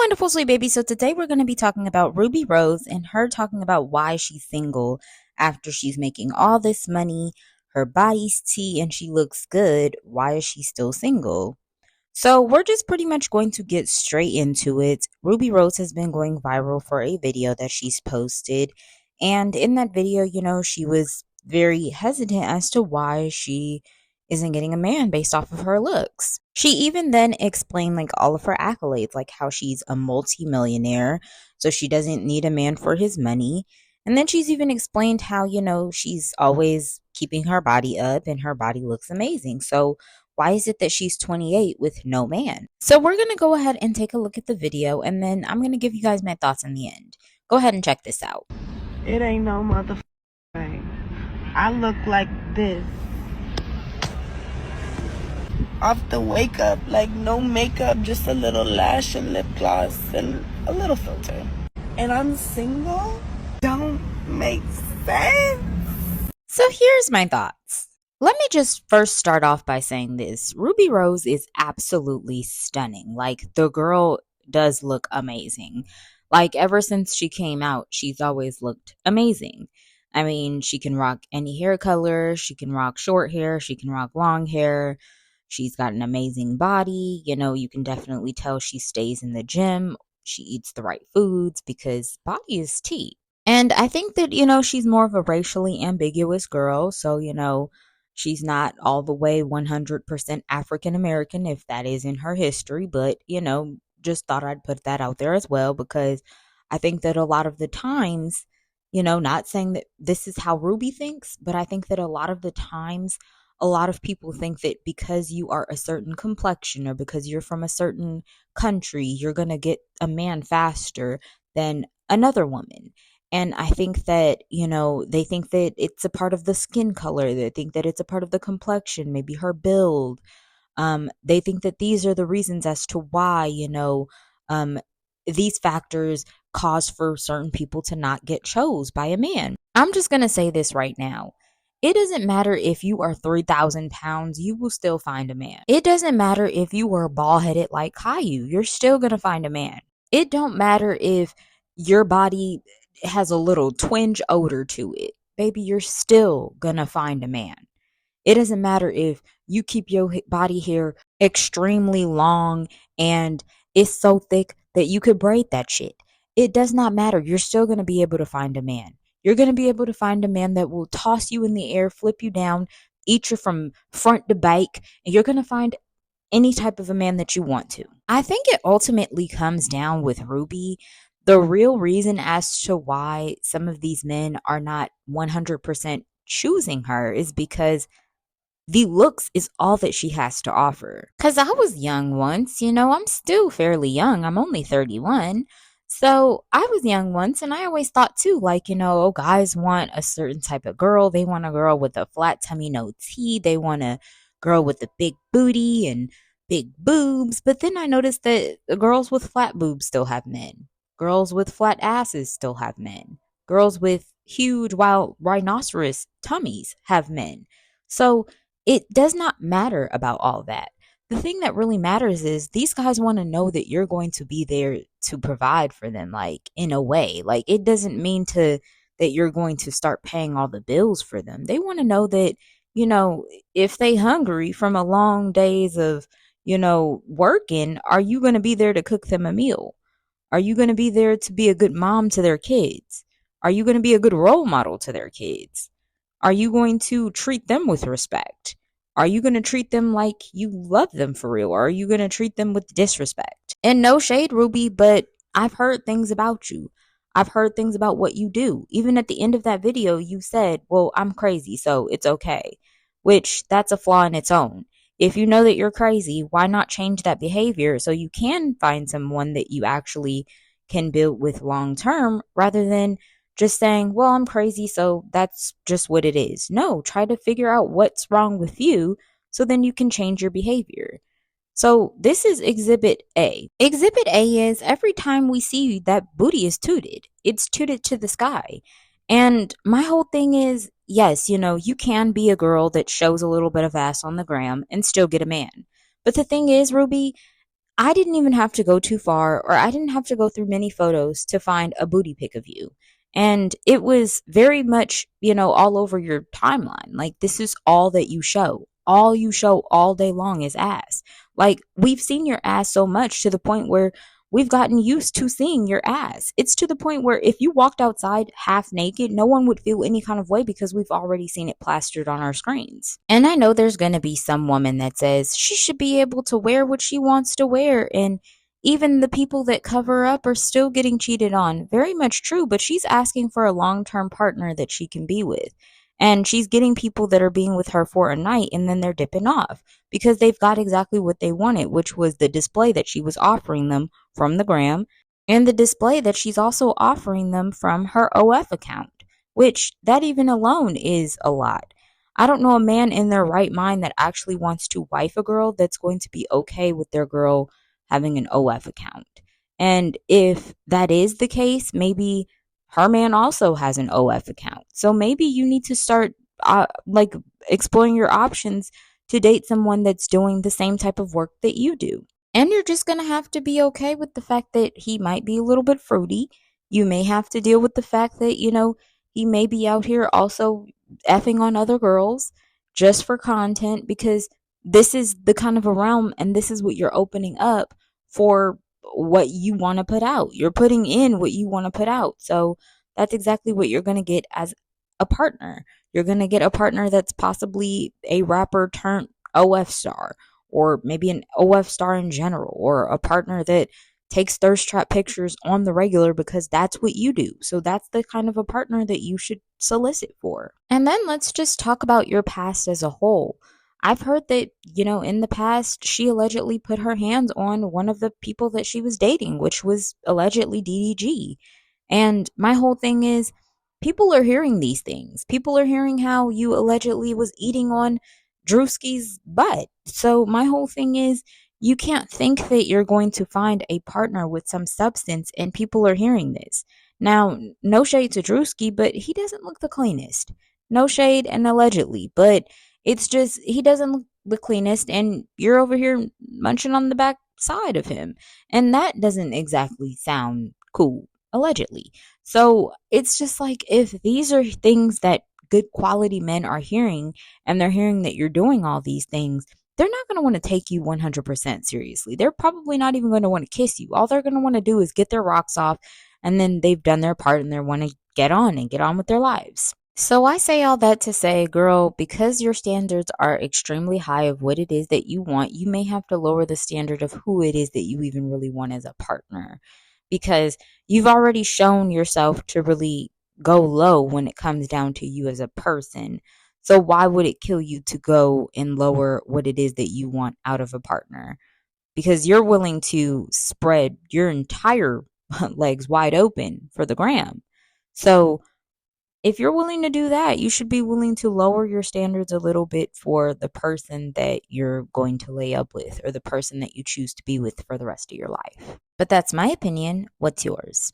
wonderful sweet baby. So today we're going to be talking about Ruby Rose and her talking about why she's single after she's making all this money, her body's tea, and she looks good. Why is she still single? So we're just pretty much going to get straight into it. Ruby Rose has been going viral for a video that she's posted. And in that video, she was very hesitant as to why she isn't getting a man based off of her looks. She even then explained like all of her accolades, like how she's a multimillionaire, so she doesn't need a man for his money. And then she's even explained how, she's always keeping her body up and her body looks amazing. So why is it that she's 28 with no man? So we're going to go ahead and take a look at the video, and then I'm going to give you guys my thoughts in the end. Go ahead and check this out. It ain't no motherfucking way. I look like this. Off the wake up, like no makeup, just a little lash and lip gloss and a little filter. And I'm single? Don't make sense. So here's my thoughts. Let me just first start off by saying this. Ruby Rose is absolutely stunning. Like, the girl does look amazing. Like, ever since she came out, she's always looked amazing. I mean, she can rock any hair color. She can rock short hair. She can rock long hair. She's got an amazing body. You can definitely tell she stays in the gym. She eats the right foods because body is tea. And I think that, she's more of a racially ambiguous girl. So, she's not all the way 100% African American, if that is in her history. But, just thought I'd put that out there as well, because I think that a lot of the times, not saying that this is how Ruby thinks, but I think that a lot of the times, a lot of people think that because you are a certain complexion or because you're from a certain country, you're going to get a man faster than another woman. And I think that, they think that it's a part of the skin color. They think that it's a part of the complexion, maybe her build. They think that these are the reasons as to why, these factors cause for certain people to not get chose by a man. I'm just going to say this right now. It doesn't matter if you are 3,000 pounds, you will still find a man. It doesn't matter if you were bald-headed like Caillou, you're still going to find a man. It don't matter if your body has a little twinge odor to it. Baby, you're still going to find a man. It doesn't matter if you keep your body hair extremely long and it's so thick that you could braid that shit. It does not matter. You're still going to be able to find a man. You're going to be able to find a man that will toss you in the air, flip you down, eat you from front to back, and you're going to find any type of a man that you want to. I think it ultimately comes down with Ruby. The real reason as to why some of these men are not 100% choosing her is because the looks is all that she has to offer. Because I was young once, I'm still fairly young. I'm only 31. So I was young once, and I always thought too, like, guys want a certain type of girl. They want a girl with a flat tummy, no tea. They want a girl with a big booty and big boobs. But then I noticed that the girls with flat boobs still have men. Girls with flat asses still have men. Girls with huge, wild rhinoceros tummies have men. So it does not matter about all that. The thing that really matters is these guys want to know that you're going to be there to provide for them, like, in a way. Like, it doesn't mean that you're going to start paying all the bills for them. They want to know that, if they hungry from a long days of, working, are you going to be there to cook them a meal? Are you going to be there to be a good mom to their kids? Are you going to be a good role model to their kids? Are you going to treat them with respect? Are you going to treat them like you love them for real? Or are you going to treat them with disrespect? And no shade, Ruby, but I've heard things about you. I've heard things about what you do. Even at the end of that video, you said, well, I'm crazy, so it's okay. Which, that's a flaw in its own. If you know that you're crazy, why not change that behavior so you can find someone that you actually can build with long term, rather than just saying, well, I'm crazy, so that's just what it is. No, try to figure out what's wrong with you so then you can change your behavior. So this is Exhibit A. Exhibit A is every time we see you, that booty is tooted. It's tooted to the sky. And my whole thing is, yes, you can be a girl that shows a little bit of ass on the gram and still get a man. But the thing is, Ruby, I didn't even have to go too far, or I didn't have to go through many photos to find a booty pic of you. And it was very much, all over your timeline. Like, this is all that you show. All you show all day long is ass. Like, we've seen your ass so much to the point where we've gotten used to seeing your ass. It's to the point where if you walked outside half naked, no one would feel any kind of way because we've already seen it plastered on our screens. And I know there's going to be some woman that says she should be able to wear what she wants to wear, and even the people that cover up are still getting cheated on. Very much true, but she's asking for a long-term partner that she can be with. And she's getting people that are being with her for a night and then they're dipping off because they've got exactly what they wanted, which was the display that she was offering them from the gram and the display that she's also offering them from her OF account, which that even alone is a lot. I don't know a man in their right mind that actually wants to wife a girl that's going to be okay with their girl having an OF account. And if that is the case, maybe her man also has an OF account. So maybe you need to start like exploring your options to date someone that's doing the same type of work that you do. And you're just going to have to be okay with the fact that he might be a little bit fruity. You may have to deal with the fact that, he may be out here also effing on other girls just for content, because this is the kind of a realm and this is what you're opening up for what you want to put out. You're putting in what you want to put out. So that's exactly what you're going to get as a partner. You're going to get a partner that's possibly a rapper turned OF star, or maybe an OF star in general, or a partner that takes thirst trap pictures on the regular because that's what you do. So that's the kind of a partner that you should solicit for. And then let's just talk about your past as a whole. I've heard that, in the past, she allegedly put her hands on one of the people that she was dating, which was allegedly DDG. And my whole thing is, people are hearing these things. People are hearing how you allegedly was eating on Drewski's butt. So my whole thing is, you can't think that you're going to find a partner with some substance, and people are hearing this. Now, no shade to Drewski, but he doesn't look the cleanest. No shade and allegedly, but it's just he doesn't look the cleanest, and you're over here munching on the back side of him. And that doesn't exactly sound cool, allegedly. So it's just like, if these are things that good quality men are hearing, and they're hearing that you're doing all these things, they're not going to want to take you 100% seriously. They're probably not even going to want to kiss you. All they're going to want to do is get their rocks off, and then they've done their part and they want to get on with their lives. So I say all that to say, girl, because your standards are extremely high of what it is that you want, you may have to lower the standard of who it is that you even really want as a partner, because you've already shown yourself to really go low when it comes down to you as a person. So why would it kill you to go and lower what it is that you want out of a partner? Because you're willing to spread your entire legs wide open for the gram. So if you're willing to do that, you should be willing to lower your standards a little bit for the person that you're going to lay up with, or the person that you choose to be with for the rest of your life. But that's my opinion. What's yours?